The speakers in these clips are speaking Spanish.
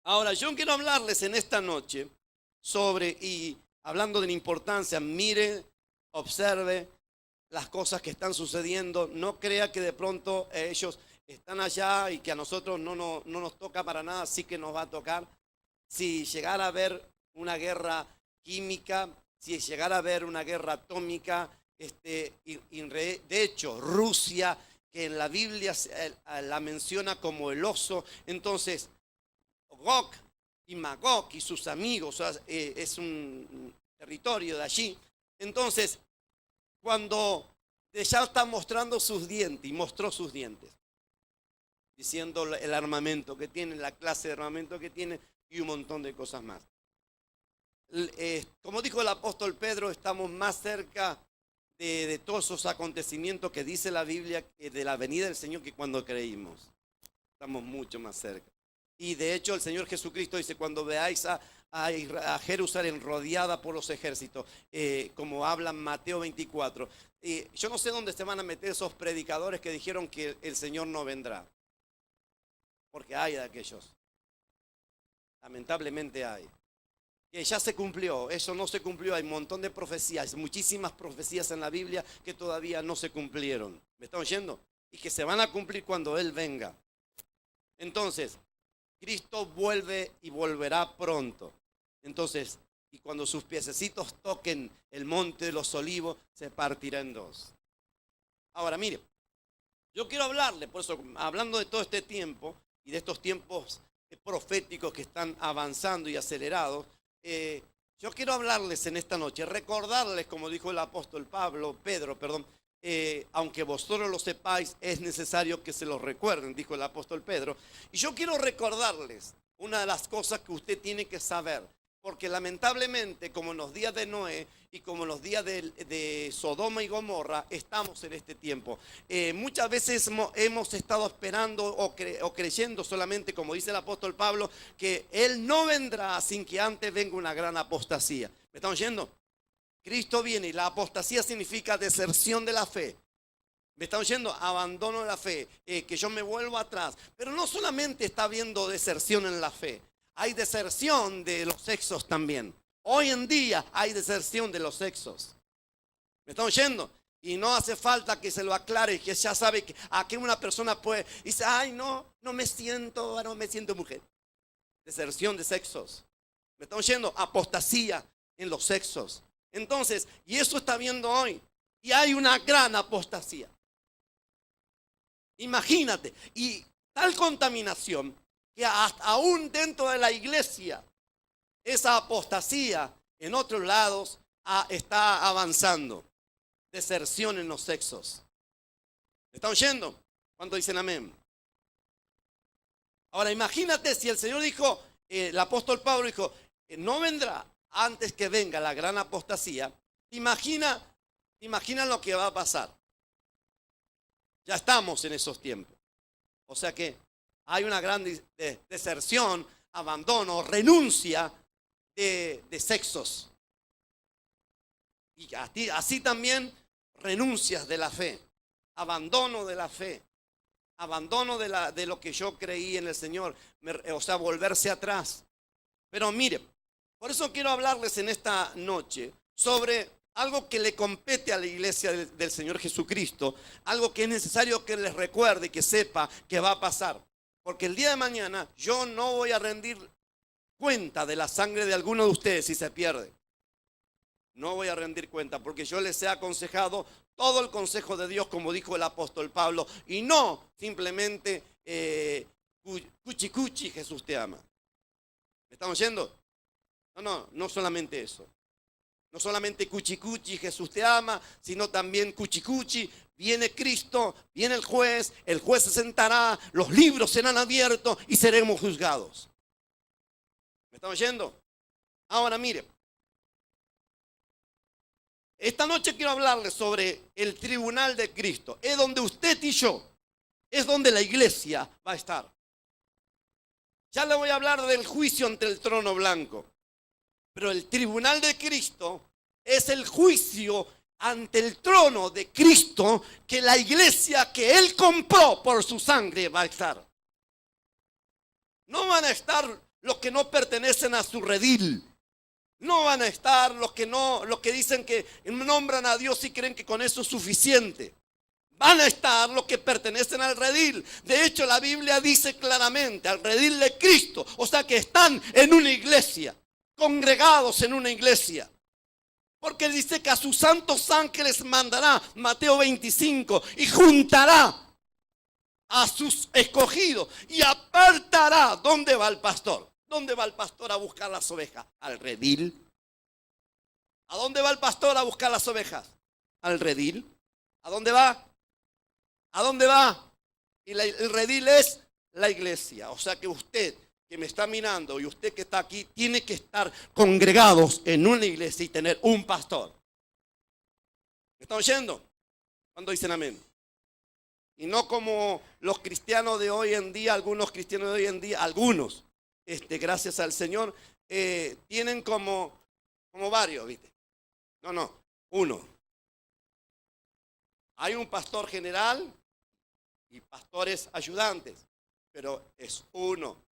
Ahora, yo quiero hablarles en esta noche sobre, y hablando de la importancia, mire, observe las cosas que están sucediendo. No crea que de pronto ellos están allá y que a nosotros no nos toca para nada, sí que nos va a tocar. Si llegara a haber una guerra química, si llegara a haber una guerra atómica, de hecho, Rusia, que en la Biblia la menciona como el oso, entonces Gog y Magog y sus amigos, o sea, es un territorio de allí. Entonces, cuando ya está mostrando sus dientes, y mostró sus dientes, diciendo el armamento que tiene, la clase de armamento que tiene y un montón de cosas más. Como dijo el apóstol Pedro, estamos más cerca de todos esos acontecimientos que dice la Biblia, de la venida del Señor, que cuando creímos. Estamos mucho más cerca. Y de hecho el Señor Jesucristo dice, cuando veáis a Jerusalén rodeada por los ejércitos, como habla Mateo 24, yo no sé dónde se van a meter esos predicadores que dijeron que el Señor no vendrá. Porque hay de aquellos. Lamentablemente hay. Que ya se cumplió, eso no se cumplió, hay un montón de profecías, muchísimas profecías en la Biblia que todavía no se cumplieron. ¿Me están oyendo? Y que se van a cumplir cuando Él venga. Entonces, Cristo vuelve y volverá pronto. Entonces, y cuando sus piececitos toquen el monte de los olivos, se partirá en dos. Ahora, mire, yo quiero hablarle, por eso, hablando de todo este tiempo y de estos tiempos proféticos que están avanzando y acelerados, yo quiero hablarles en esta noche, recordarles, como dijo el apóstol Pedro, aunque vosotros lo sepáis, es necesario que se lo recuerden, dijo el apóstol Pedro. Y yo quiero recordarles una de las cosas que usted tiene que saber, porque lamentablemente, como en los días de Noé y como en los días de Sodoma y Gomorra, estamos en este tiempo. Muchas veces hemos estado esperando o creyendo solamente, como dice el apóstol Pablo, que Él no vendrá sin que antes venga una gran apostasía. ¿Me están oyendo? Cristo viene y la apostasía significa deserción de la fe. ¿Me están oyendo? Abandono de la fe, que yo me vuelvo atrás. Pero no solamente está habiendo deserción en la fe, hay deserción de los sexos también. Hoy en día hay deserción de los sexos. ¿Me están oyendo? Y no hace falta que se lo aclare, que ya sabe que aquí una persona puede, dice, ay, no me siento varón, me siento mujer. Deserción de sexos. ¿Me están oyendo? Apostasía en los sexos. Entonces, y eso está viendo hoy. Y hay una gran apostasía. Imagínate. Y tal contaminación que aún dentro de la iglesia, esa apostasía en otros lados está avanzando. Deserción en los sexos. ¿Me están oyendo? ¿Cuántos dicen amén? Ahora imagínate si el Señor dijo, el apóstol Pablo dijo, no vendrá antes que venga la gran apostasía. Imagina lo que va a pasar. Ya estamos en esos tiempos. O sea que hay una gran deserción, abandono, renuncia de sexos. Y así también renuncias de la fe, abandono de la fe, abandono de lo que yo creí en el Señor, o sea, volverse atrás. Pero mire, por eso quiero hablarles en esta noche sobre algo que le compete a la iglesia del Señor Jesucristo, algo que es necesario que les recuerde, que sepa que va a pasar. Porque el día de mañana yo no voy a rendir cuenta de la sangre de alguno de ustedes si se pierde. No voy a rendir cuenta porque yo les he aconsejado todo el consejo de Dios, como dijo el apóstol Pablo, y no simplemente cuchi cuchi, Jesús te ama. ¿Me están oyendo? No solamente eso. No solamente cuchi cuchi, Jesús te ama, sino también cuchi cuchi, viene Cristo, viene el juez se sentará, los libros serán abiertos y seremos juzgados. ¿Me están oyendo? Ahora mire, esta noche quiero hablarles sobre el tribunal de Cristo. Es donde usted y yo, es donde la iglesia va a estar. Ya le voy a hablar del juicio ante el trono blanco. Pero el tribunal de Cristo es el juicio ante el trono de Cristo que la iglesia que Él compró por su sangre va a estar. No van a estar los que no pertenecen a su redil. No van a estar los que dicen que nombran a Dios y creen que con eso es suficiente. Van a estar los que pertenecen al redil. De hecho, la Biblia dice claramente, al redil de Cristo. O sea que están en una iglesia, congregados en una iglesia. Porque dice que a sus santos ángeles mandará, Mateo 25, y juntará a sus escogidos y apartará. ¿Dónde va el pastor? ¿Dónde va el pastor a buscar las ovejas? Al redil. ¿A dónde va el pastor a buscar las ovejas? Al redil. ¿A dónde va? ¿A dónde va? Y el redil es la iglesia. O sea que usted que me está mirando y usted que está aquí tiene que estar congregados en una iglesia y tener un pastor. ¿Me están oyendo? ¿Cuándo dicen amén? Y no como los cristianos de hoy en día, algunos cristianos de hoy en día, algunos, gracias al Señor, tienen como varios, ¿viste? No, uno. Hay un pastor general y pastores ayudantes, pero es uno.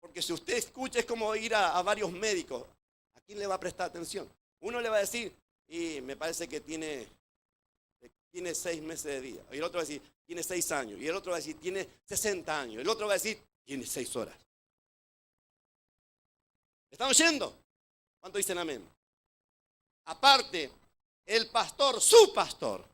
Porque si usted escucha es como ir a varios médicos. ¿A quién le va a prestar atención? Uno le va a decir, y me parece que tiene 6 meses de vida. Y el otro va a decir, tiene 6 años. Y el otro va a decir, tiene 60 años. El otro va a decir, tiene 6 horas. ¿Me están oyendo? ¿Cuánto dicen amén? Aparte, el pastor, su pastor,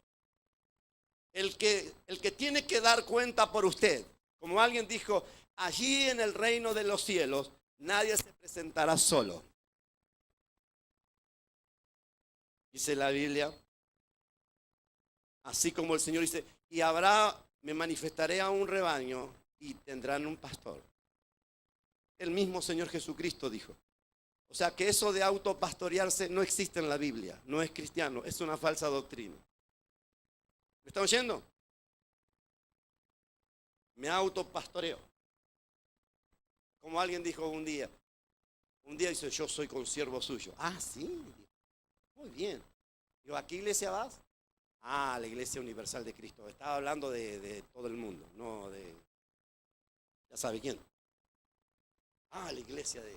el que tiene que dar cuenta por usted. Como alguien dijo, allí en el reino de los cielos, nadie se presentará solo. Dice la Biblia, así como el Señor dice, y me manifestaré a un rebaño y tendrán un pastor. El mismo Señor Jesucristo dijo. O sea que eso de autopastorearse no existe en la Biblia, no es cristiano, es una falsa doctrina. ¿Me están oyendo? Me autopastoreo. Como alguien dijo un día dice, yo soy consiervo suyo. Ah, sí, muy bien. Digo, ¿a qué iglesia vas? Ah, la Iglesia Universal de Cristo. Estaba hablando de todo el mundo, no de, ya sabe quién. Ah, la iglesia de,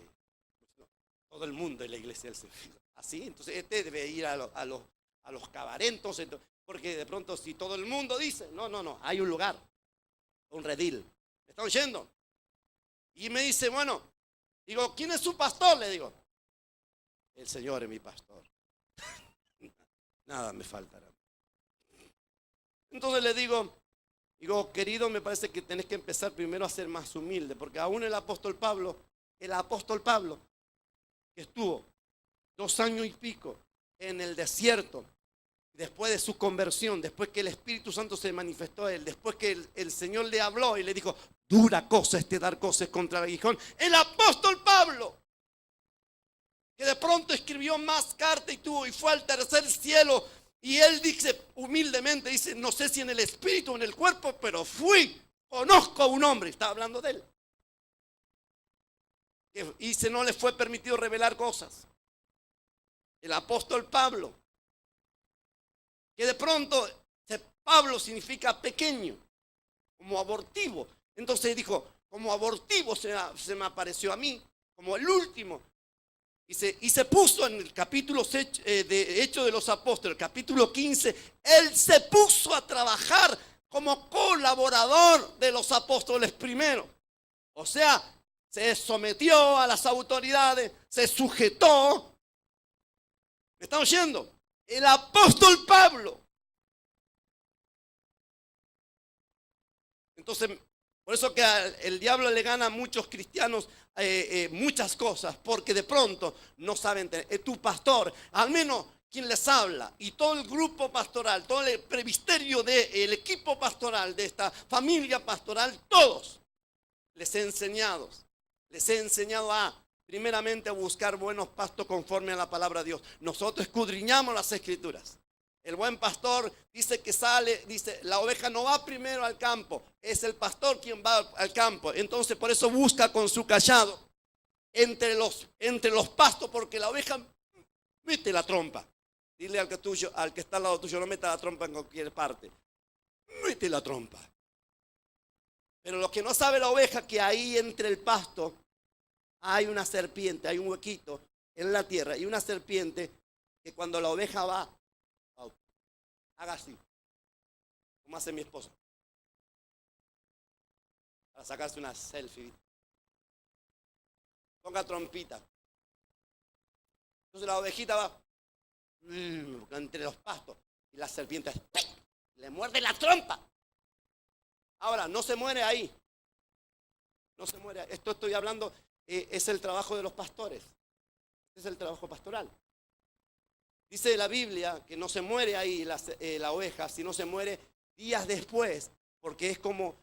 no, todo el mundo es la iglesia del Señor. Así, entonces debe ir a los cabaretos, porque de pronto si todo el mundo dice, no, hay un lugar, un redil. ¿Me está oyendo? Y me dice, bueno, digo, ¿quién es su pastor? Le digo, el Señor es mi pastor. Nada me faltará. Entonces le digo, querido, me parece que tenés que empezar primero a ser más humilde, porque aún el apóstol Pablo, que estuvo 2 años y pico en el desierto, después de su conversión, después que el Espíritu Santo se manifestó a él, después que el Señor le habló y le dijo, dura cosa dar cosas contra el aguijón. El apóstol Pablo, que de pronto escribió más cartas y fue al tercer cielo, y él dice humildemente, dice, no sé si en el espíritu o en el cuerpo, pero conozco a un hombre, está hablando de él, y no le fue permitido revelar cosas. El apóstol Pablo, que de pronto Pablo significa pequeño, como abortivo. Entonces dijo, como abortivo se me apareció a mí, como el último. Y se puso en el capítulo de Hechos de los Apóstoles, capítulo 15, él se puso a trabajar como colaborador de los apóstoles primero. O sea, se sometió a las autoridades, se sujetó. ¿Me están oyendo? El apóstol Pablo. Entonces, por eso que el diablo le gana a muchos cristianos muchas cosas, porque de pronto no saben tener. Tu pastor, al menos quien les habla, y todo el grupo pastoral, todo el presbiterio del equipo pastoral, de esta familia pastoral, todos les he enseñado primeramente a buscar buenos pastos conforme a la palabra de Dios. Nosotros escudriñamos las escrituras. El buen pastor dice que dice, la oveja no va primero al campo, es el pastor quien va al campo. Entonces por eso busca con su cayado entre los pastos, porque la oveja mete la trompa. Dile al que está al lado tuyo, no meta la trompa en cualquier parte. Mete la trompa. Pero lo que no sabe la oveja, que ahí entre el pasto hay una serpiente, hay un huequito en la tierra y una serpiente que cuando la oveja va, haga así, como hace mi esposo, para sacarse una selfie. Ponga trompita. Entonces la ovejita va entre los pastos y la serpiente le muerde la trompa. Ahora, no se muere ahí. No se muere. Esto estoy hablando, es el trabajo de los pastores. Es el trabajo pastoral. Dice la Biblia que no se muere ahí la oveja, sino se muere días después, porque es como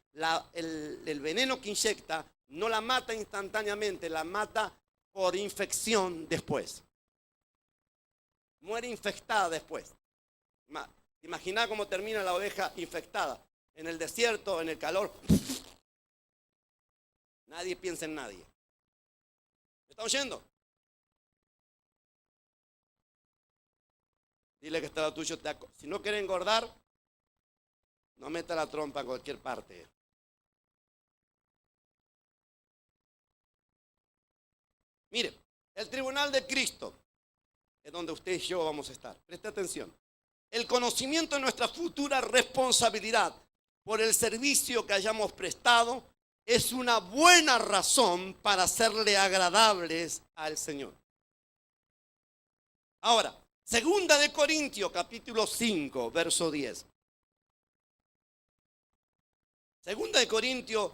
el veneno que inyecta, no la mata instantáneamente, la mata por infección después. Muere infectada después. Imagina cómo termina la oveja infectada. En el desierto, en el calor. Nadie piensa en nadie. ¿Me está oyendo? Dile que está lo tuyo. Si no quiere engordar, no meta la trompa en cualquier parte. Mire, el tribunal de Cristo es donde usted y yo vamos a estar. Preste atención. El conocimiento de nuestra futura responsabilidad por el servicio que hayamos prestado es una buena razón para hacerle agradables al Señor. Ahora, 2 Corintios capítulo 5, verso 10. 2 Corintios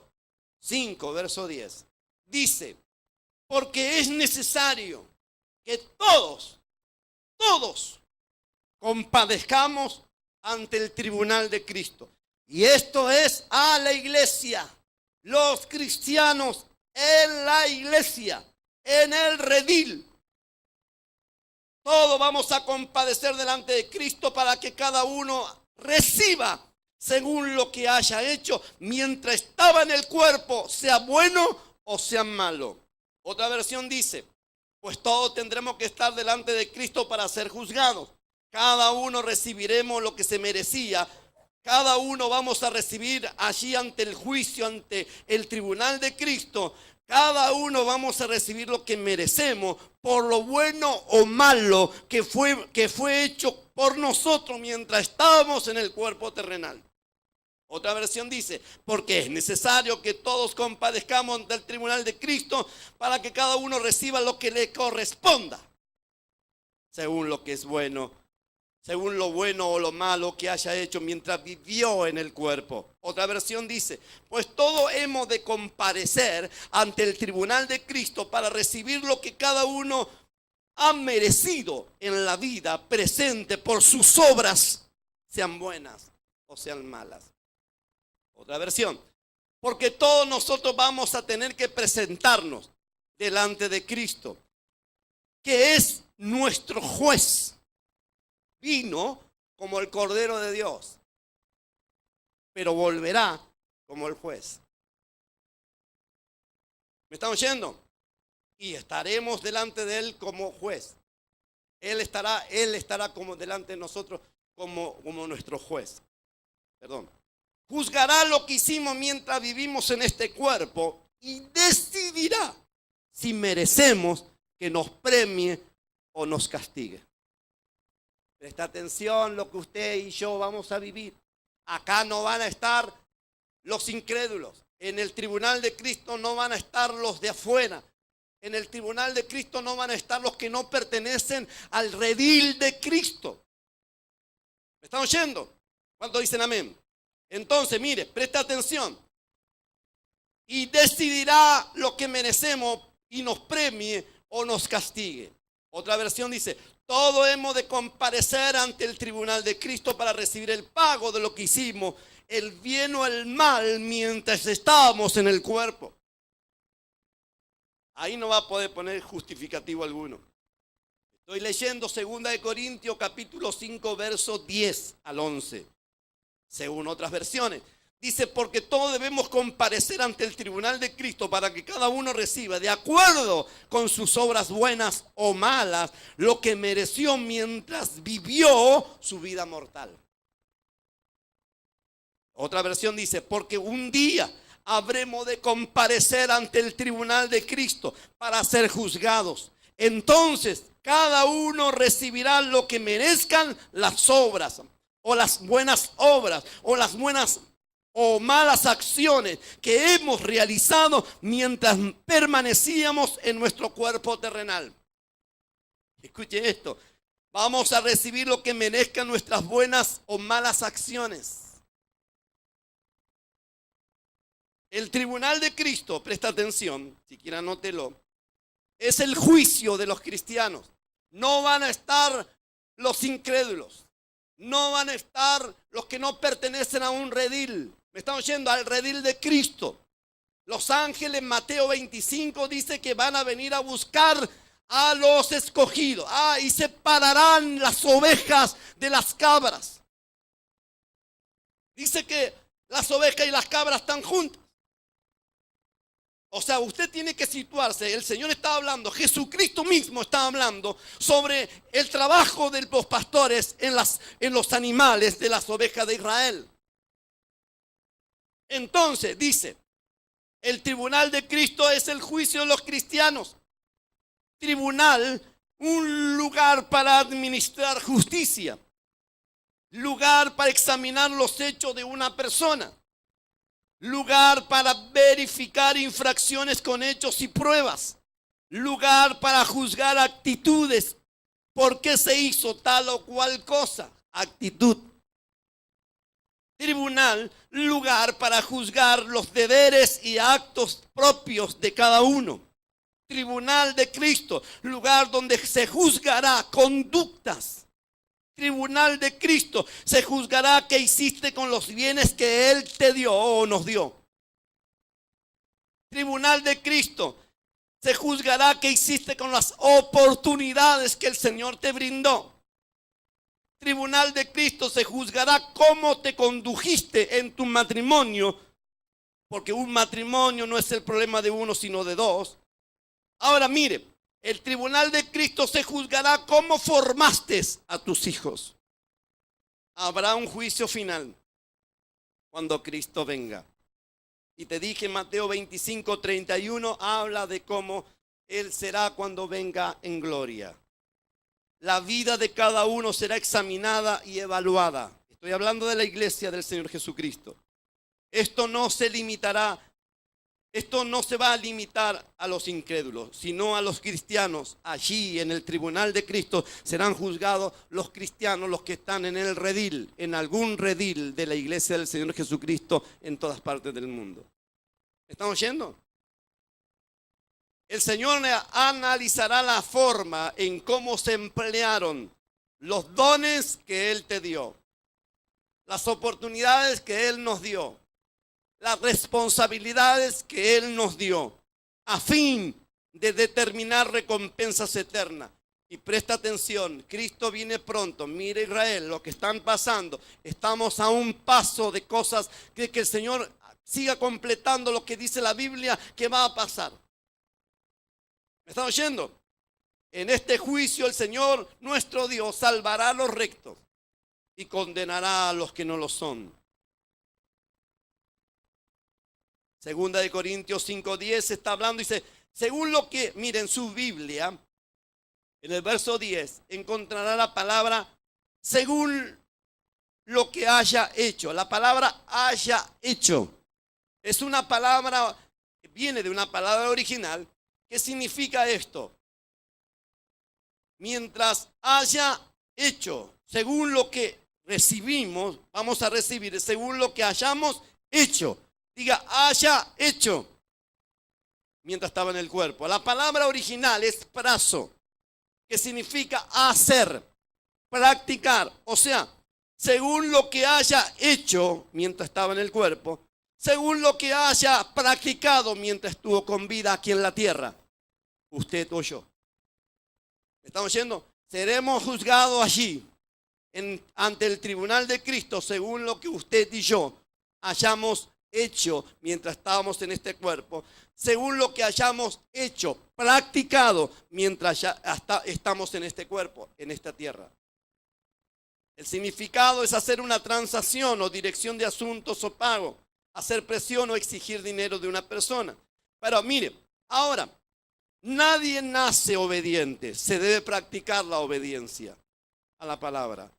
5, verso 10. Dice, porque es necesario que todos compadezcamos ante el tribunal de Cristo. Y esto es a la iglesia, los cristianos en la iglesia, en el redil. Todos vamos a compadecer delante de Cristo para que cada uno reciba según lo que haya hecho mientras estaba en el cuerpo, sea bueno o sea malo. Otra versión dice, pues todos tendremos que estar delante de Cristo para ser juzgados. Cada uno recibiremos lo que se merecía. Cada uno vamos a recibir allí ante el juicio, ante el tribunal de Cristo. Cada uno vamos a recibir lo que merecemos por lo bueno o malo que fue hecho por nosotros mientras estábamos en el cuerpo terrenal. Otra versión dice, porque es necesario que todos compadezcamos del tribunal de Cristo para que cada uno reciba lo que le corresponda, según lo que es bueno, según lo bueno o lo malo que haya hecho mientras vivió en el cuerpo. Otra versión dice, pues todos hemos de comparecer ante el tribunal de Cristo para recibir lo que cada uno ha merecido en la vida presente por sus obras, sean buenas o sean malas. Otra versión, porque todos nosotros vamos a tener que presentarnos delante de Cristo, que es nuestro juez. Vino como el Cordero de Dios, pero volverá como el juez. ¿Me están oyendo? Y estaremos delante de Él como juez. Él estará como delante de nosotros como nuestro juez. Perdón. Juzgará lo que hicimos mientras vivimos en este cuerpo y decidirá si merecemos que nos premie o nos castigue. Presta atención lo que usted y yo vamos a vivir. Acá no van a estar los incrédulos. En el tribunal de Cristo no van a estar los de afuera. En el tribunal de Cristo no van a estar los que no pertenecen al redil de Cristo. ¿Me están oyendo? ¿Cuántos dicen amén? Entonces, mire, presta atención. Y decidirá lo que merecemos y nos premie o nos castigue. Otra versión dice, todos hemos de comparecer ante el tribunal de Cristo para recibir el pago de lo que hicimos, el bien o el mal, mientras estábamos en el cuerpo. Ahí no va a poder poner justificativo alguno. Estoy leyendo 2 Corintios capítulo 5, versos 10 al 11. Según otras versiones, dice, porque todos debemos comparecer ante el tribunal de Cristo para que cada uno reciba, de acuerdo con sus obras buenas o malas, lo que mereció mientras vivió su vida mortal. Otra versión dice, porque un día habremos de comparecer ante el tribunal de Cristo para ser juzgados. Entonces, cada uno recibirá lo que merezcan las obras, o las buenas obras, o las buenas o malas acciones que hemos realizado mientras permanecíamos en nuestro cuerpo terrenal. Escuche esto. Vamos a recibir lo que merezcan nuestras buenas o malas acciones. El tribunal de Cristo, presta atención, siquiera anótelo, es el juicio de los cristianos. No van a estar los incrédulos. No van a estar los que no pertenecen a un redil. Me están oyendo, al redil de Cristo. Los ángeles, Mateo 25, dice que van a venir a buscar a los escogidos. Y separarán las ovejas de las cabras. Dice que las ovejas y las cabras están juntas. O sea, usted tiene que situarse. El Señor está hablando, Jesucristo mismo está hablando sobre el trabajo de los pastores en los animales de las ovejas de Israel. Entonces, dice, el tribunal de Cristo es el juicio de los cristianos. Tribunal, un lugar para administrar justicia. Lugar para examinar los hechos de una persona. Lugar para verificar infracciones con hechos y pruebas. Lugar para juzgar actitudes. ¿Por qué se hizo tal o cual cosa? Actitud. Tribunal, lugar para juzgar los deberes y actos propios de cada uno. Tribunal de Cristo, lugar donde se juzgará conductas. Tribunal de Cristo, se juzgará qué hiciste con los bienes que Él te dio o nos dio. Tribunal de Cristo, se juzgará qué hiciste con las oportunidades que el Señor te brindó. Tribunal de Cristo, se juzgará cómo te condujiste en tu matrimonio, porque un matrimonio no es el problema de uno, sino de dos. Ahora mire, el tribunal de Cristo se juzgará cómo formaste a tus hijos. Habrá un juicio final cuando Cristo venga. Y te dije, Mateo 25, 31 habla de cómo Él será cuando venga en gloria. La vida de cada uno será examinada y evaluada. Estoy hablando de la iglesia del Señor Jesucristo. Esto no se va a limitar a los incrédulos, sino a los cristianos. Allí en el tribunal de Cristo serán juzgados los cristianos, los que están en el redil, en algún redil de la iglesia del Señor Jesucristo en todas partes del mundo. ¿Están oyendo? El Señor analizará la forma en cómo se emplearon los dones que Él te dio, las oportunidades que Él nos dio, las responsabilidades que Él nos dio, a fin de determinar recompensas eternas. Y presta atención, Cristo viene pronto. Mire Israel, lo que están pasando. Estamos a un paso de cosas que el Señor siga completando lo que dice la Biblia que va a pasar. ¿Me están oyendo? En este juicio el Señor, nuestro Dios, salvará a los rectos y condenará a los que no lo son. Segunda de Corintios 5:10 está hablando, dice, según lo que, miren su Biblia, en el verso 10, encontrará la palabra según lo que haya hecho. La palabra haya hecho es una palabra, viene de una palabra original que significa esto. Mientras haya hecho, según lo que recibimos, vamos a recibir según lo que hayamos hecho. Diga, haya hecho, mientras estaba en el cuerpo. La palabra original es prazo, que significa hacer, practicar. O sea, según lo que haya hecho mientras estaba en el cuerpo, según lo que haya practicado mientras estuvo con vida aquí en la tierra, usted o yo. ¿Me están oyendo? Seremos juzgados allí, ante el tribunal de Cristo, según lo que usted y yo hayamos hecho mientras estábamos en este cuerpo, según lo que hayamos hecho, practicado mientras ya estamos en este cuerpo, en esta tierra. El significado es hacer una transacción o dirección de asuntos o pago. hacer presión o exigir dinero de una persona. Pero mire, ahora, nadie nace obediente, se debe practicar la obediencia a la palabra.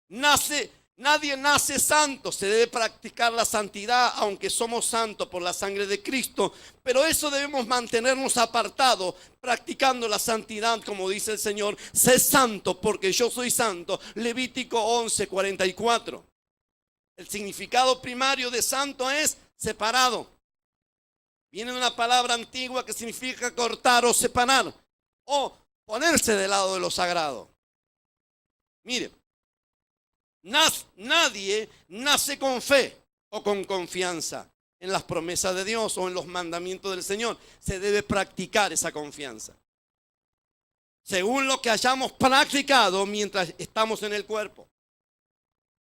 Nadie nace santo, se debe practicar la santidad, aunque somos santos por la sangre de Cristo. Pero eso debemos mantenernos apartados, practicando la santidad, como dice el Señor. Sé santo porque yo soy santo. Levítico 11:44. El significado primario de santo es separado. Viene de una palabra antigua que significa cortar o separar, o ponerse del lado de lo sagrado. Mire, nadie nace con fe o con confianza en las promesas de Dios o en los mandamientos del Señor. Se debe practicar esa confianza, según lo que hayamos practicado mientras estamos en el cuerpo.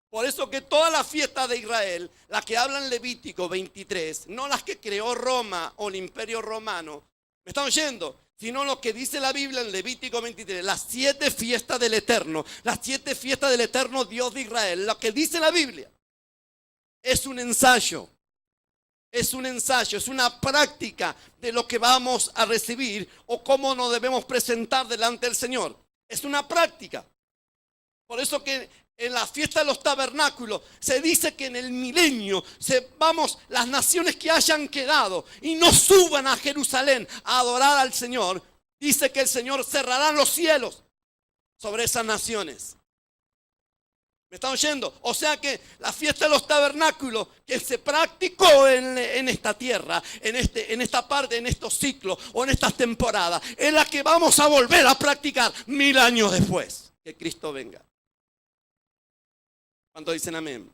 Por eso que todas las fiestas de Israel, las que hablan Levítico 23, no las que creó Roma o el Imperio Romano, ¿me están oyendo? Sino lo que dice la Biblia en Levítico 23, las 7 fiestas del Eterno, las 7 fiestas del Eterno Dios de Israel. Lo que dice la Biblia es un ensayo, es una práctica de lo que vamos a recibir o cómo nos debemos presentar delante del Señor. Es una práctica. Por eso que en la fiesta de los tabernáculos se dice que en el milenio las naciones que hayan quedado y no suban a Jerusalén a adorar al Señor, dice que el Señor cerrará los cielos sobre esas naciones. ¿Me están oyendo? O sea que la fiesta de los tabernáculos que se practicó en esta tierra, en esta parte, en estos ciclos o en estas temporadas, es la que vamos a volver a practicar 1000 años después que Cristo venga. ¿Cuántos dicen amén?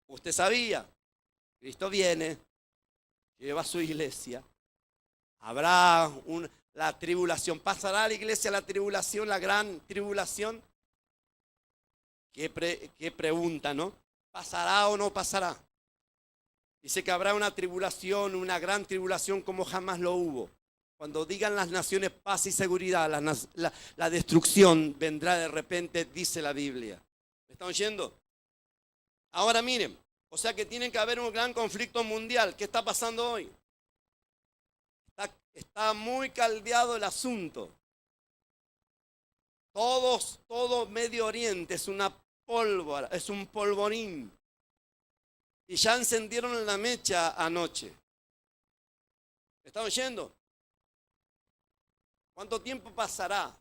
Usted sabía, Cristo viene, lleva a su iglesia, habrá la tribulación, pasará a la iglesia la tribulación, la gran tribulación. ¿Qué pregunta, no? ¿Pasará o no pasará? Dice que habrá una tribulación, una gran tribulación como jamás lo hubo. Cuando digan las naciones paz y seguridad, la destrucción vendrá de repente, dice la Biblia. ¿Me están oyendo? Ahora miren, o sea que tiene que haber un gran conflicto mundial. ¿Qué está pasando hoy? Está muy caldeado el asunto. Todo Medio Oriente es una pólvora, es un polvorín. Y ya encendieron la mecha anoche. ¿Me están oyendo? ¿Cuánto tiempo pasará?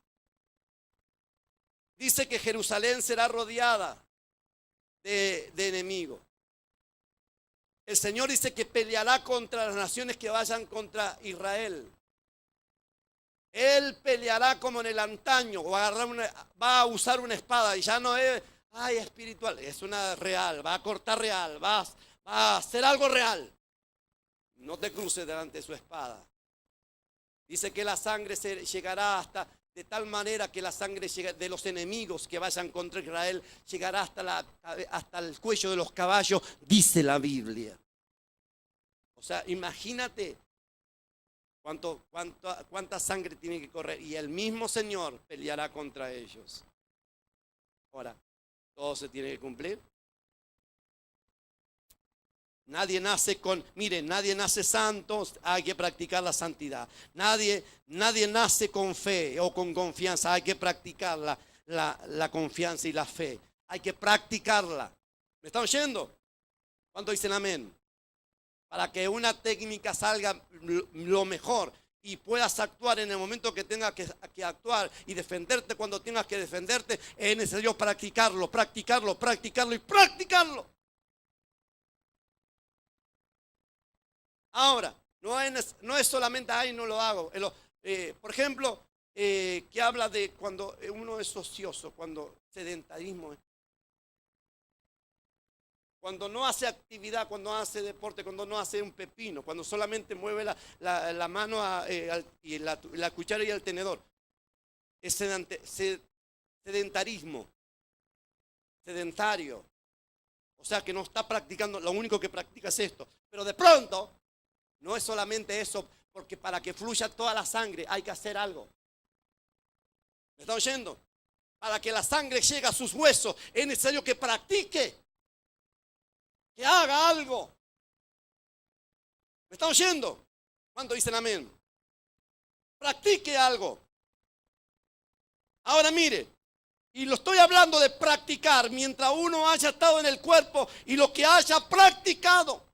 Dice que Jerusalén será rodeada de enemigos. El Señor dice que peleará contra las naciones que vayan contra Israel. Él peleará como en el antaño, va a usar una espada y ya no es espiritual, es una real, va a cortar real, va a hacer algo real. No te cruces delante de su espada. Dice que la sangre llegará hasta, de tal manera que la sangre de los enemigos que vayan contra Israel llegará hasta el cuello de los caballos, dice la Biblia. O sea, imagínate cuánta sangre tiene que correr. Y el mismo Señor peleará contra ellos. Ahora, todo se tiene que cumplir. Nadie nace santo, hay que practicar la santidad. Nadie nace con fe o con confianza, hay que practicar la confianza y la fe. Hay que practicarla. ¿Me están oyendo? ¿Cuántos dicen amén? Para que una técnica salga lo mejor y puedas actuar en el momento que tengas que actuar y defenderte cuando tengas que defenderte, es necesario practicarlo y practicarlo. Ahora, no es solamente, no lo hago. Por ejemplo, que habla de cuando uno es ocioso, cuando sedentarismo, cuando no hace actividad, cuando no hace deporte, cuando no hace un pepino, cuando solamente mueve la mano y la cuchara y el tenedor. Es sedentarismo, sedentario. O sea que no está practicando, lo único que practica es esto. Pero de pronto, no es solamente eso, porque para que fluya toda la sangre hay que hacer algo. ¿Me está oyendo? Para que la sangre llegue a sus huesos es necesario que practique. que haga algo. ¿Me están oyendo? ¿Cuánto dicen amén? Practique algo. Ahora mire, y lo estoy hablando de practicar mientras uno haya estado en el cuerpo y lo que haya practicado.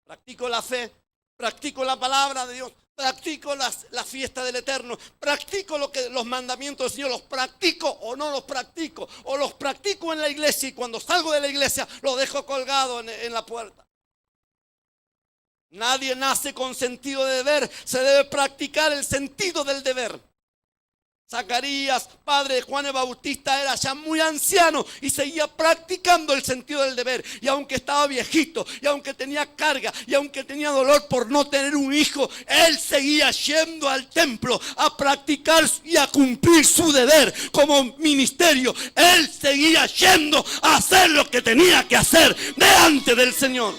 Practico la fe, practico la palabra de Dios, practico la fiesta del Eterno, practico los mandamientos del Señor, los practico o no los practico, o los practico en la iglesia y cuando salgo de la iglesia lo dejo colgado en la puerta. Nadie nace con sentido de deber, se debe practicar el sentido del deber. Zacarías, padre de Juan el Bautista, era ya muy anciano y seguía practicando el sentido del deber. Y aunque estaba viejito, y aunque tenía carga, y aunque tenía dolor por no tener un hijo, él seguía yendo al templo a practicar y a cumplir su deber como ministerio. Él seguía yendo a hacer lo que tenía que hacer delante del Señor.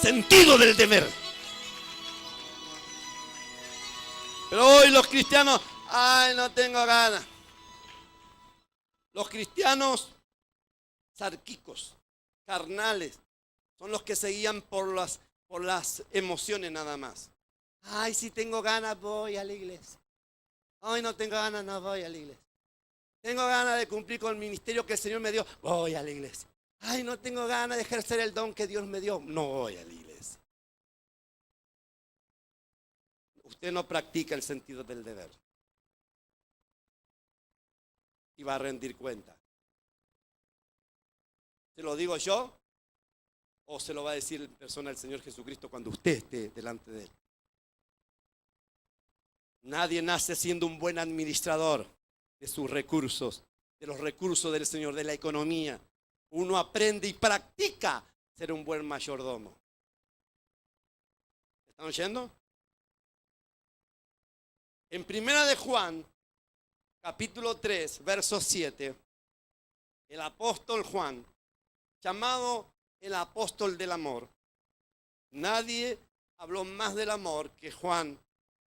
Sentido del deber. Pero hoy los cristianos, ay, no tengo ganas. Los cristianos sarquicos, carnales, son los que seguían por las emociones nada más. Ay, si tengo ganas voy a la iglesia. Ay, no tengo ganas, no voy a la iglesia. Tengo ganas de cumplir con el ministerio que el Señor me dio, voy a la iglesia. Ay, no tengo ganas de ejercer el don que Dios me dio, no voy a la iglesia. Usted no practica el sentido del deber. Y va a rendir cuenta. ¿Se lo digo yo? ¿O se lo va a decir en persona el Señor Jesucristo cuando usted esté delante de Él? Nadie nace siendo un buen administrador de sus recursos, de los recursos del Señor, de la economía. Uno aprende y practica ser un buen mayordomo. ¿Están oyendo? En Primera de Juan, capítulo 3, verso 7, el apóstol Juan, llamado el apóstol del amor. Nadie habló más del amor que Juan,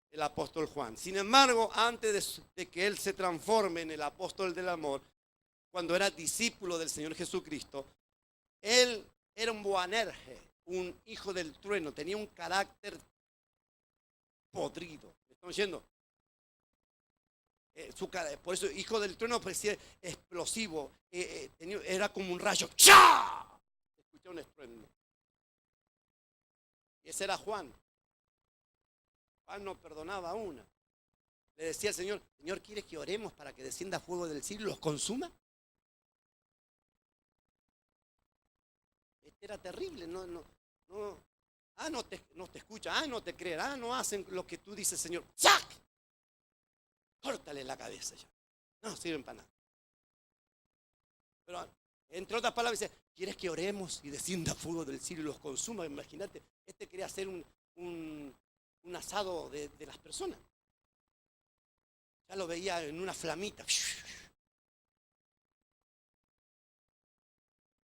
el apóstol Juan. Sin embargo, antes de que él se transforme en el apóstol del amor, cuando era discípulo del Señor Jesucristo, él era un Boanerge, un hijo del trueno, tenía un carácter podrido. ¿Me están oyendo? Por eso hijo del trueno parecía explosivo, era como un rayo. ¡Cha! Escuché un estruendo. Y ese era Juan. Juan no perdonaba a una. Le decía al Señor, Señor, ¿quieres que oremos para que descienda fuego del cielo y los consuma? Era terrible, no te escucha, no te creerá, no hacen lo que tú dices, Señor. ¡Sac! Córtale la cabeza ya. No sirven para nada. Pero entre otras palabras dice, ¿quieres que oremos y descienda fuego del cielo y los consuma? Imagínate, quería hacer un asado de las personas. Ya lo veía en una flamita.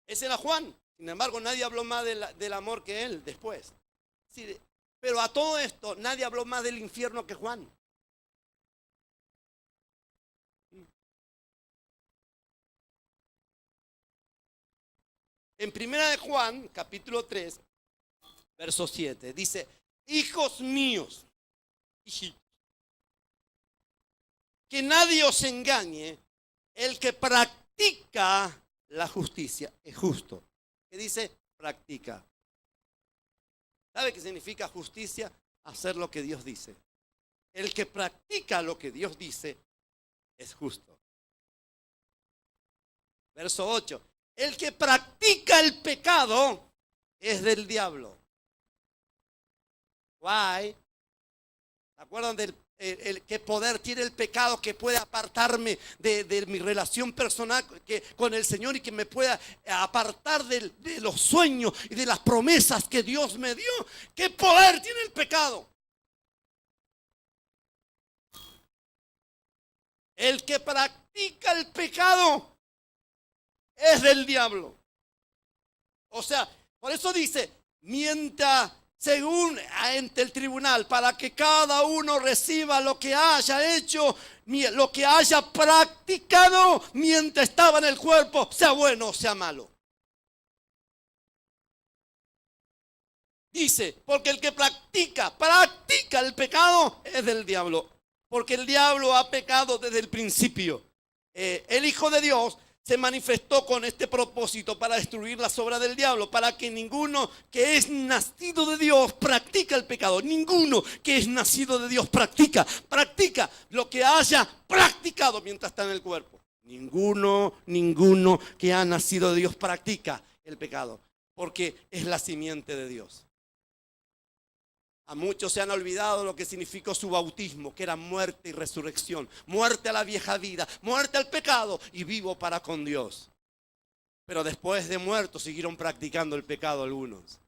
Ese era Juan. Sin embargo, nadie habló más del amor que él después. Sí, pero a todo esto, nadie habló más del infierno que Juan. En Primera de Juan, capítulo 3, verso 7, dice, hijos míos, hijitos, que nadie os engañe, el que practica la justicia es justo. ¿Qué dice? Practica. ¿Sabe qué significa justicia? Hacer lo que Dios dice. El que practica lo que Dios dice es justo. Verso 8. El que practica el pecado es del diablo. Why? ¿Se acuerdan del qué poder tiene el pecado que puede apartarme de mi relación personal con el Señor y que me pueda apartar de los sueños y de las promesas que Dios me dio? ¿Qué poder tiene el pecado? El que practica el pecado es del diablo. O sea, por eso dice, mienta según ante el tribunal, para que cada uno reciba lo que haya hecho, lo que haya practicado mientras estaba en el cuerpo, sea bueno o sea malo. Dice, porque el que practica el pecado es del diablo. Porque el diablo ha pecado desde el principio. El Hijo de Dios se manifestó con este propósito para destruir las obras del diablo, para que ninguno que es nacido de Dios practica el pecado. Ninguno que es nacido de Dios practica lo que haya practicado mientras está en el cuerpo. Ninguno que ha nacido de Dios practica el pecado, porque es la simiente de Dios. A muchos se han olvidado lo que significó su bautismo, que era muerte y resurrección. Muerte a la vieja vida, muerte al pecado y vivo para con Dios. Pero después de muertos siguieron practicando el pecado algunos.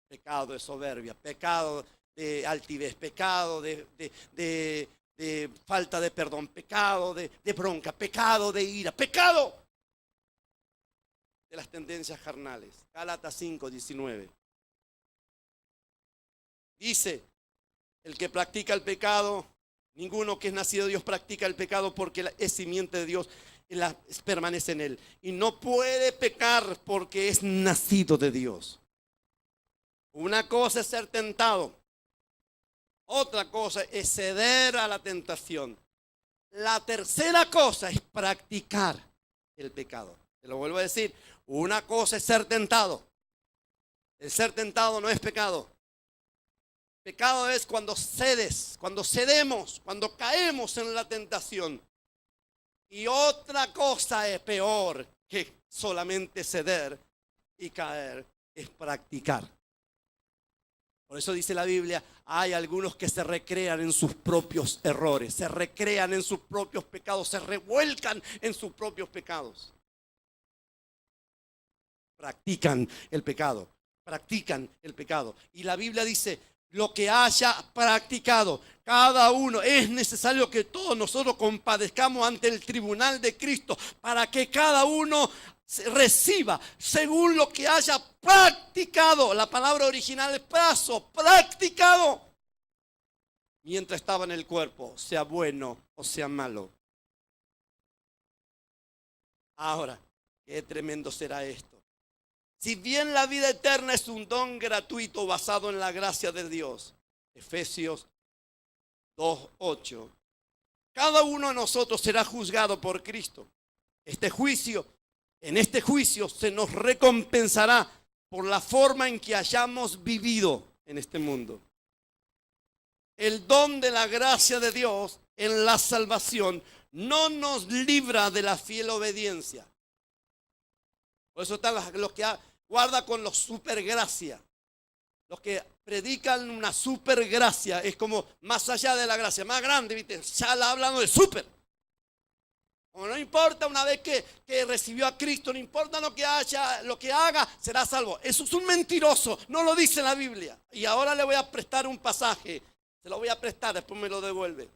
Pecado de soberbia, pecado de altivez, pecado de falta de perdón, pecado de bronca, pecado de ira, pecado de las tendencias carnales. Gálatas 5:19. Dice, el que practica el pecado, ninguno que es nacido de Dios practica el pecado, porque es simiente de Dios, permanece en él. Y no puede pecar porque es nacido de Dios. Una cosa es ser tentado, otra cosa es ceder a la tentación. La tercera cosa es practicar el pecado. Te lo vuelvo a decir, una cosa es ser tentado. El ser tentado no es pecado. Pecado es cuando cedes, cuando cedemos, cuando caemos en la tentación. Y otra cosa es peor que solamente ceder y caer, es practicar. Por eso dice la Biblia, hay algunos que se recrean en sus propios errores, se recrean en sus propios pecados, se revuelcan en sus propios pecados. Practican el pecado, practican el pecado. Y la Biblia dice, lo que haya practicado cada uno, es necesario que todos nosotros compadezcamos ante el tribunal de Cristo para que cada uno reciba según lo que haya practicado. La palabra original es practicado mientras estaba en el cuerpo, sea bueno o sea malo. Ahora, qué tremendo será esto. Si bien la vida eterna es un don gratuito basado en la gracia de Dios, Efesios 2:8, cada uno de nosotros será juzgado por Cristo. En este juicio se nos recompensará por la forma en que hayamos vivido en este mundo. El don de la gracia de Dios en la salvación no nos libra de la fiel obediencia. Por eso están los que guarda con los supergracia. Los que predican una supergracia es como más allá de la gracia, más grande, ¿viste? Ya hablando de super. Como no importa, una vez que recibió a Cristo, no importa lo que haga, será salvo. Eso es un mentiroso, no lo dice la Biblia. Y ahora le voy a prestar un pasaje, se lo voy a prestar, después me lo devuelve.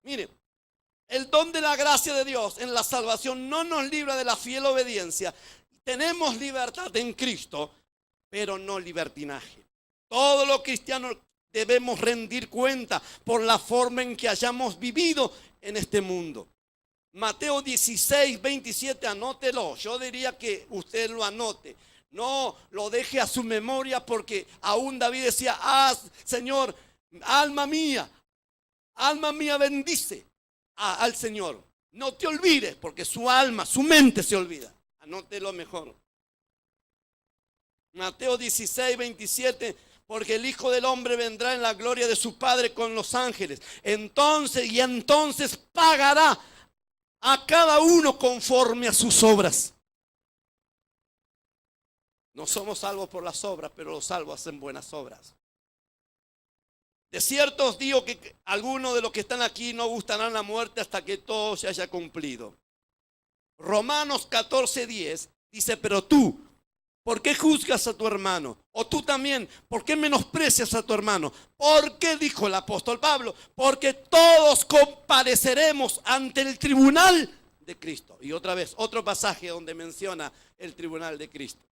Mire, el don de la gracia de Dios en la salvación no nos libra de la fiel obediencia. Tenemos libertad en Cristo, pero no libertinaje. Todos los cristianos debemos rendir cuenta por la forma en que hayamos vivido en este mundo. Mateo 16:27, anótelo. Yo diría que usted lo anote. No lo deje a su memoria, porque aún David decía, Señor, alma mía bendice al Señor. No te olvides, porque su alma, su mente se olvida. Anótelo mejor. Mateo 16:27, porque el Hijo del Hombre vendrá en la gloria de su Padre con los ángeles. Entonces pagará a cada uno conforme a sus obras. No somos salvos por las obras, pero los salvos hacen buenas obras. De cierto os digo que algunos de los que están aquí no gustarán la muerte hasta que todo se haya cumplido. Romanos 14:10 dice, pero tú, ¿por qué juzgas a tu hermano? O tú también, ¿por qué menosprecias a tu hermano? ¿Por qué? Dijo el apóstol Pablo, porque todos compareceremos ante el tribunal de Cristo. Y otra vez, otro pasaje donde menciona el tribunal de Cristo.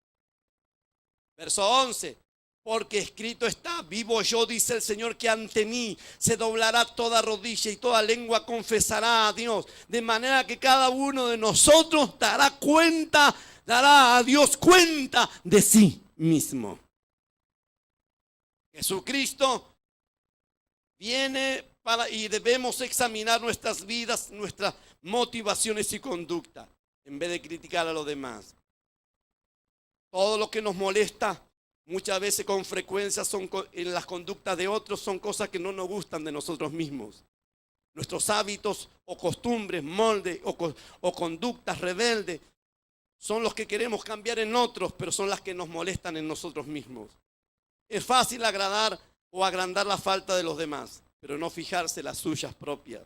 Verso 11, porque escrito está, vivo yo, dice el Señor, que ante mí se doblará toda rodilla y toda lengua confesará a Dios. De manera que cada uno de nosotros dará a Dios cuenta de sí mismo. Jesucristo viene y debemos examinar nuestras vidas, nuestras motivaciones y conducta, en vez de criticar a los demás. Todo lo que nos molesta, muchas veces con frecuencia en las conductas de otros, son cosas que no nos gustan de nosotros mismos. Nuestros hábitos o costumbres, moldes o conductas rebeldes son los que queremos cambiar en otros, pero son las que nos molestan en nosotros mismos. Es fácil agradar o agrandar la falta de los demás, pero no fijarse las suyas propias.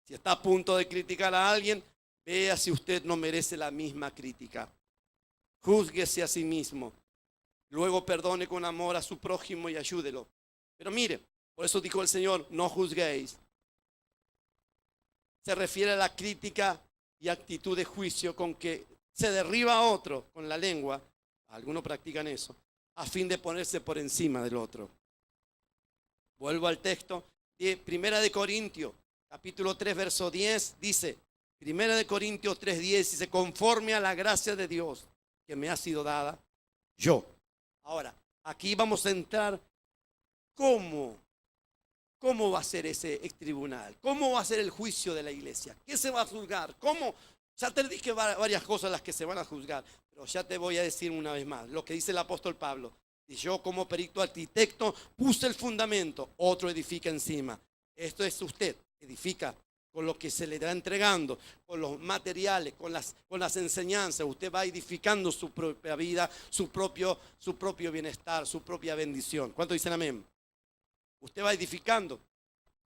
Si está a punto de criticar a alguien, vea si usted no merece la misma crítica. Júzguese a sí mismo. Luego perdone con amor a su prójimo y ayúdelo. Pero mire, por eso dijo el Señor, no juzguéis. Se refiere a la crítica y actitud de juicio con que se derriba a otro con la lengua. Algunos practican eso, a fin de ponerse por encima del otro. Vuelvo al texto de 1 Corintios, capítulo 3, verso 10, dice, 1 Corintios 3:10, dice, conforme a la gracia de Dios que me ha sido dada, yo. Ahora, aquí vamos a entrar, ¿cómo va a ser ese tribunal? ¿Cómo va a ser el juicio de la iglesia? ¿Qué se va a juzgar? ¿Cómo? Ya te dije varias cosas las que se van a juzgar, pero ya te voy a decir una vez más, lo que dice el apóstol Pablo. Y yo como perito arquitecto puse el fundamento, otro edifica encima. Esto es usted, edifica con lo que se le da entregando, con los materiales, con las enseñanzas. Usted va edificando su propia vida, su propio bienestar, su propia bendición. ¿Cuántos dicen amén? Usted va edificando.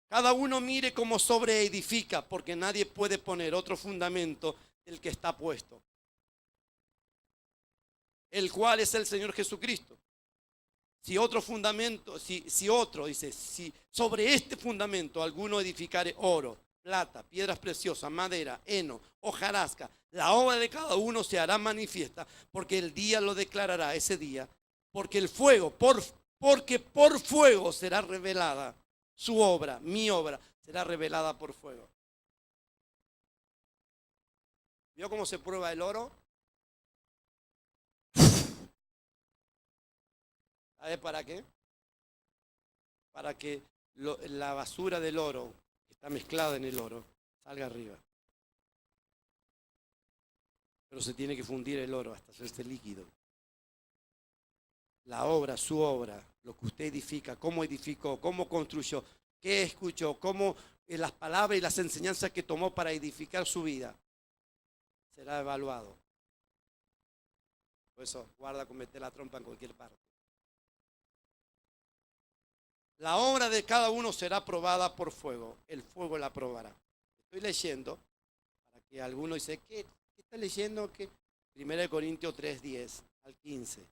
Cada uno mire cómo sobreedifica, porque nadie puede poner otro fundamento del que está puesto, el cual es el Señor Jesucristo. Si otro fundamento, si sobre este fundamento alguno edificare oro, plata, piedras preciosas, madera, heno, hojarasca, la obra de cada uno se hará manifiesta, porque el día lo declarará, ese día, porque por fuego será revelada su obra, mi obra, será revelada por fuego. ¿Vio cómo se prueba el oro? ¿Sabe para qué? Para que la basura del oro, que está mezclada en el oro, salga arriba. Pero se tiene que fundir el oro hasta hacerse líquido. La obra, su obra, lo que usted edifica, cómo edificó, cómo construyó, qué escuchó, cómo las palabras y las enseñanzas que tomó para edificar su vida, será evaluado. Por eso, guarda con meter la trompa en cualquier parte. La obra de cada uno será probada por fuego. El fuego la probará. Estoy leyendo, para que alguno dice, ¿qué está leyendo? 1 Corintios 3:10 al 15.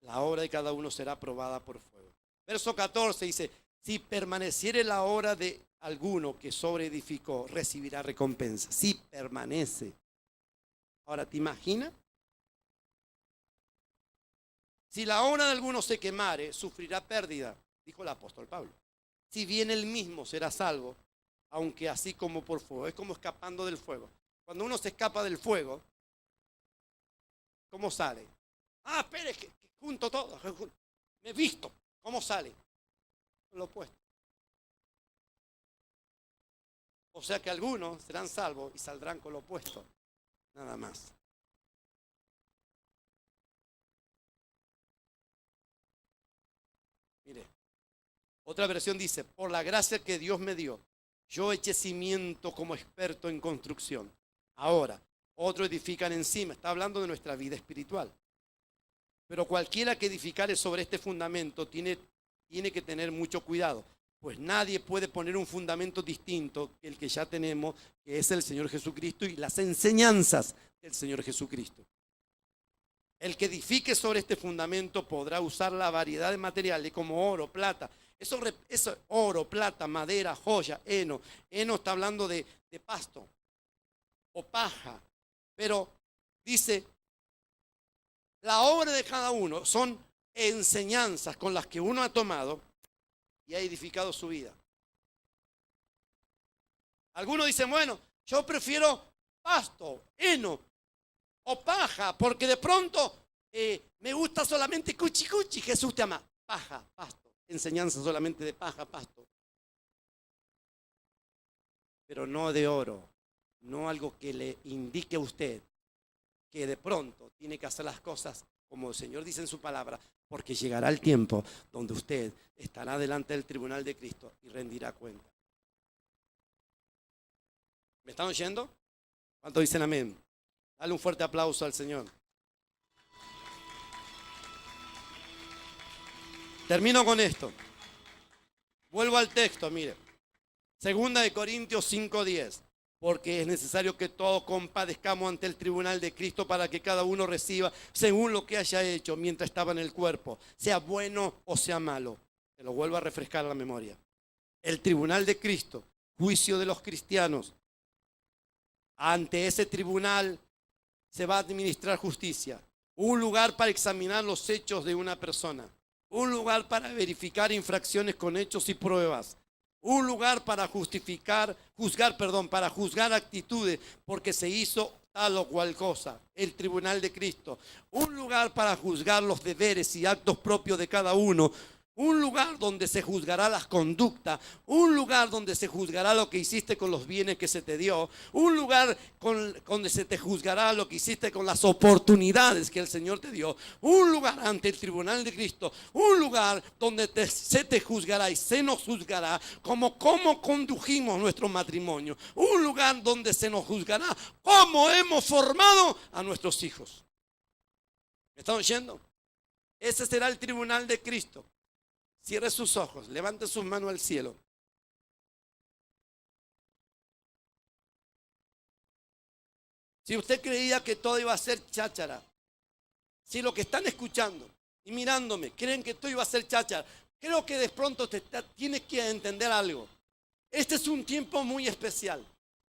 La obra de cada uno será probada por fuego. Verso 14 dice, si permaneciere la obra de alguno que sobreedificó, recibirá recompensa. Si permanece. Ahora, ¿te imaginas? Si la obra de alguno se quemare, sufrirá pérdida, dijo el apóstol Pablo. Si bien él mismo será salvo, aunque así como por fuego. Es como escapando del fuego. Cuando uno se escapa del fuego, ¿cómo sale? Ah, espere, que junto todo. Me he visto. ¿Cómo sale? Lo opuesto. O sea que algunos serán salvos y saldrán con lo opuesto. Nada más. Mire, otra versión dice, por la gracia que Dios me dio, yo eché cimiento como experto en construcción. Ahora, otros edifican encima. Está hablando de nuestra vida espiritual. Pero cualquiera que edificare sobre este fundamento tiene que tener mucho cuidado, pues nadie puede poner un fundamento distinto que el que ya tenemos, que es el Señor Jesucristo y las enseñanzas del Señor Jesucristo. El que edifique sobre este fundamento podrá usar la variedad de materiales como oro, plata. Eso oro, plata, madera, joya, heno. Heno está hablando de pasto o paja. Pero dice, la obra de cada uno son enseñanzas con las que uno ha tomado y ha edificado su vida. Algunos dicen, bueno, yo prefiero pasto, heno o paja, porque de pronto me gusta solamente cuchi cuchi, Jesús te ama. paja, pasto. Enseñanza solamente de paja, pasto. Pero no de oro. No algo que le indique a usted que de pronto tiene que hacer las cosas como el Señor dice en su palabra, porque llegará el tiempo donde usted estará delante del tribunal de Cristo y rendirá cuenta. ¿Me están oyendo? ¿Cuántos dicen amén? Dale un fuerte aplauso al Señor. Termino con esto. Vuelvo al texto, mire. 2 Corintios 5:10. Porque es necesario que todos compadezcamos ante el tribunal de Cristo para que cada uno reciba según lo que haya hecho mientras estaba en el cuerpo, sea bueno o sea malo. Te lo vuelvo a refrescar la memoria. El tribunal de Cristo, juicio de los cristianos. Ante ese tribunal se va a administrar justicia. Un lugar para examinar los hechos de una persona. Un lugar para verificar infracciones con hechos y pruebas. Un lugar para para juzgar actitudes porque se hizo tal o cual cosa. El tribunal de Cristo. Un lugar para juzgar los deberes y actos propios de cada uno. Un lugar donde se juzgará las conductas, un lugar donde se juzgará lo que hiciste con los bienes que se te dio, un lugar donde se te juzgará lo que hiciste con las oportunidades que el Señor te dio, un lugar ante el tribunal de Cristo, un lugar donde se te juzgará y se nos juzgará como cómo condujimos nuestro matrimonio, un lugar donde se nos juzgará cómo hemos formado a nuestros hijos. ¿Me están oyendo? Ese será el tribunal de Cristo. Cierre sus ojos, levante sus manos al cielo. Si usted creía que todo iba a ser cháchara, si lo que están escuchando y mirándome creen que todo iba a ser cháchara, creo que de pronto tienes que entender algo. Este es un tiempo muy especial,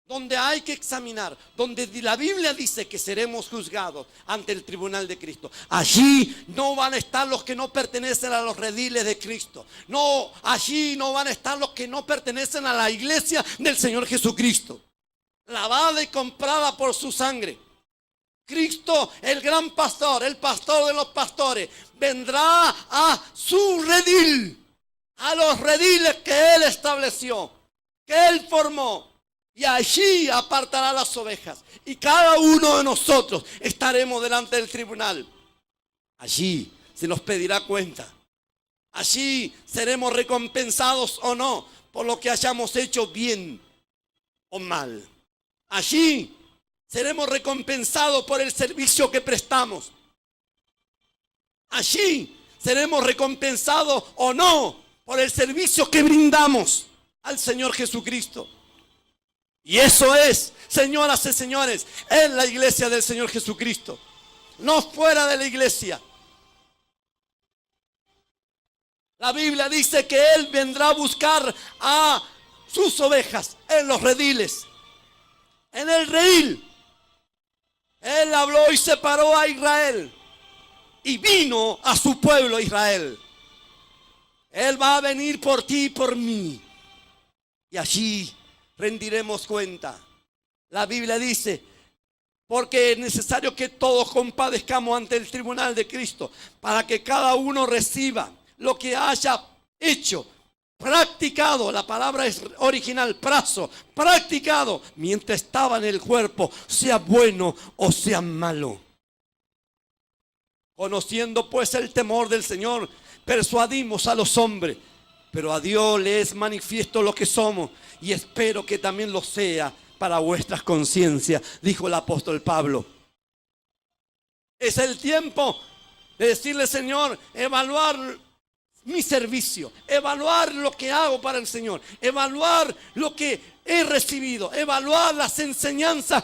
donde hay que examinar, donde la Biblia dice que seremos juzgados ante el tribunal de Cristo. Allí no van a estar los que no pertenecen a los rediles de Cristo. No, allí no van a estar los que no pertenecen a la iglesia del Señor Jesucristo, lavada y comprada por su sangre. Cristo, el gran pastor, el pastor de los pastores, vendrá a su redil, a los rediles que Él estableció, que Él formó. Y allí apartará las ovejas. Y cada uno de nosotros estaremos delante del tribunal. Allí se nos pedirá cuenta. Allí seremos recompensados o no por lo que hayamos hecho bien o mal. Allí seremos recompensados por el servicio que prestamos. Allí seremos recompensados o no por el servicio que brindamos al Señor Jesucristo. Y eso es, señoras y señores, en la iglesia del Señor Jesucristo, no fuera de la iglesia. La Biblia dice que Él vendrá a buscar a sus ovejas en los rediles, en el redil. Él habló y separó a Israel y vino a su pueblo Israel. Él va a venir por ti y por mí. Y allí rendiremos cuenta. La Biblia dice, porque es necesario que todos compadezcamos ante el tribunal de Cristo, para que cada uno reciba lo que haya hecho, practicado. La palabra es original, prazo, practicado mientras estaba en el cuerpo, sea bueno o sea malo. Conociendo pues el temor del Señor, persuadimos a los hombres, pero a Dios le es manifiesto lo que somos, y espero que también lo sea para vuestras conciencias, dijo el apóstol Pablo. Es el tiempo de decirle, Señor, evaluar mi servicio, evaluar lo que hago para el Señor, evaluar lo que he recibido, evaluar las enseñanzas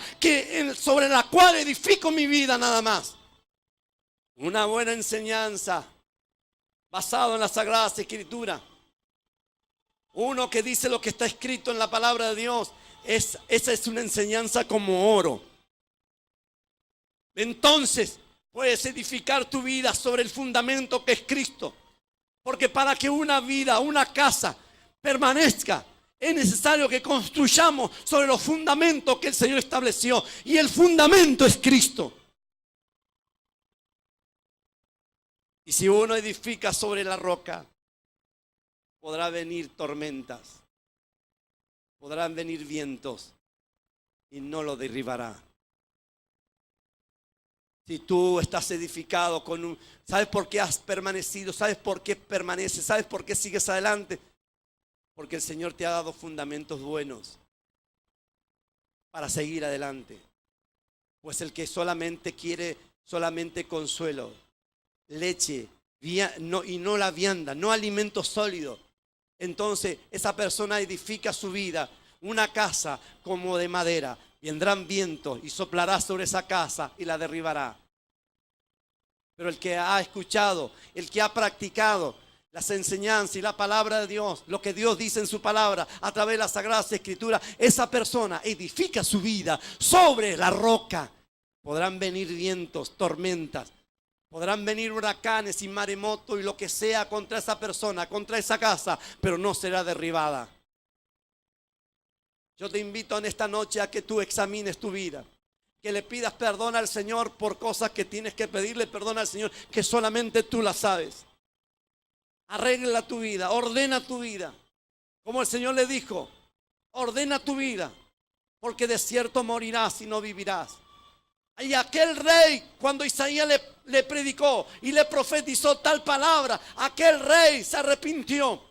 sobre las cuales edifico mi vida nada más. Una buena enseñanza basada en las Sagradas Escrituras. Uno que dice lo que está escrito en la palabra de Dios, esa es una enseñanza como oro. Entonces puedes edificar tu vida sobre el fundamento que es Cristo. Porque para que una vida, una casa permanezca, es necesario que construyamos sobre los fundamentos que el Señor estableció. Y el fundamento es Cristo. Y si uno edifica sobre la roca, podrá venir tormentas, podrán venir vientos y no lo derribará. Si tú estás edificado con un... ¿Sabes por qué has permanecido? ¿Sabes por qué permaneces? ¿Sabes por qué sigues adelante? Porque el Señor te ha dado fundamentos buenos para seguir adelante. Pues el que solamente quiere solamente consuelo, leche, y no la vianda, no alimento sólido, entonces esa persona edifica su vida, una casa como de madera. Vendrán vientos y soplará sobre esa casa y la derribará. Pero el que ha escuchado, el que ha practicado las enseñanzas y la palabra de Dios, lo que Dios dice en su palabra a través de las Sagradas Escrituras, esa persona edifica su vida sobre la roca. Podrán venir vientos, tormentas, podrán venir huracanes y maremotos y lo que sea contra esa persona, contra esa casa, pero no será derribada. Yo te invito en esta noche a que tú examines tu vida, que le pidas perdón al Señor por cosas que tienes que pedirle perdón al Señor, que solamente tú las sabes. Arregla tu vida, ordena tu vida. Como el Señor le dijo, ordena tu vida, porque de cierto morirás y no vivirás. Y aquel rey, cuando Isaías le predicó y le profetizó tal palabra, aquel rey se arrepintió.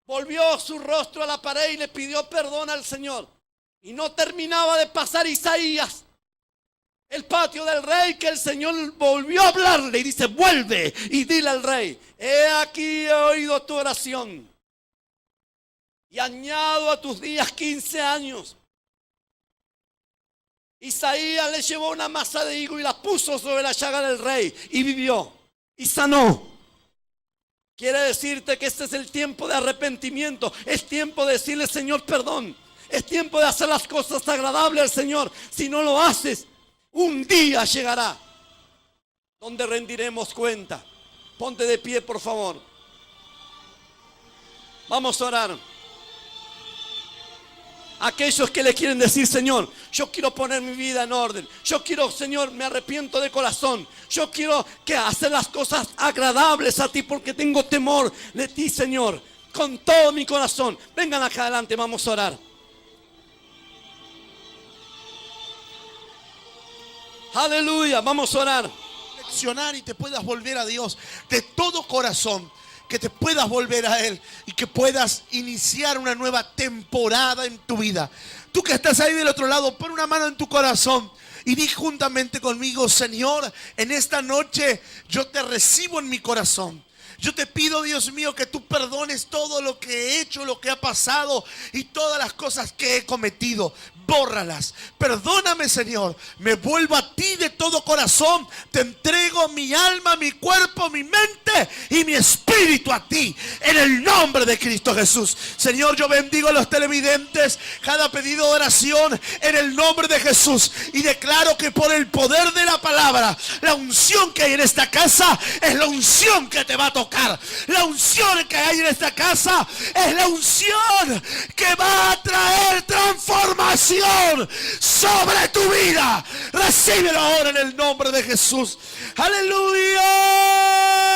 Volvió su rostro a la pared y le pidió perdón al Señor. Y no terminaba de pasar Isaías el patio del rey, que el Señor volvió a hablarle y dice: vuelve y dile al rey: he aquí, he oído tu oración y añado a tus días 15 años. Isaías le llevó una masa de higo y la puso sobre la llaga del rey y vivió y sanó. Quiere decirte que este es el tiempo de arrepentimiento. Es tiempo de decirle: Señor, perdón. Es tiempo de hacer las cosas agradables al Señor. Si no lo haces, un día llegará donde rendiremos cuenta. Ponte de pie, por favor. Vamos a orar. Aquellos que le quieren decir: Señor, yo quiero poner mi vida en orden. Yo quiero, Señor, me arrepiento de corazón. Yo quiero hacer las cosas agradables a ti porque tengo temor de ti, Señor, con todo mi corazón. Vengan acá adelante, vamos a orar. Aleluya, vamos a orar. Reflexionar y te puedas volver a Dios de todo corazón. Que te puedas volver a Él y que puedas iniciar una nueva temporada en tu vida. Tú que estás ahí del otro lado, pon una mano en tu corazón y di juntamente conmigo: Señor, en esta noche yo te recibo en mi corazón. Yo te pido, Dios mío, que tú perdones todo lo que he hecho, lo que ha pasado y todas las cosas que he cometido. Bórralas. Perdóname, Señor. Me vuelvo a ti de todo corazón. Te entrego mi alma, mi cuerpo, mi mente y mi espíritu a ti. En el nombre de Cristo Jesús. Señor, yo bendigo a los televidentes. Cada pedido de oración en el nombre de Jesús. Y declaro que por el poder de la palabra, la unción que hay en esta casa es la unción que te va a tocar. La unción que hay en esta casa es la unción que va a traer transformación sobre tu vida. Recíbelo ahora en el nombre de Jesús. Aleluya.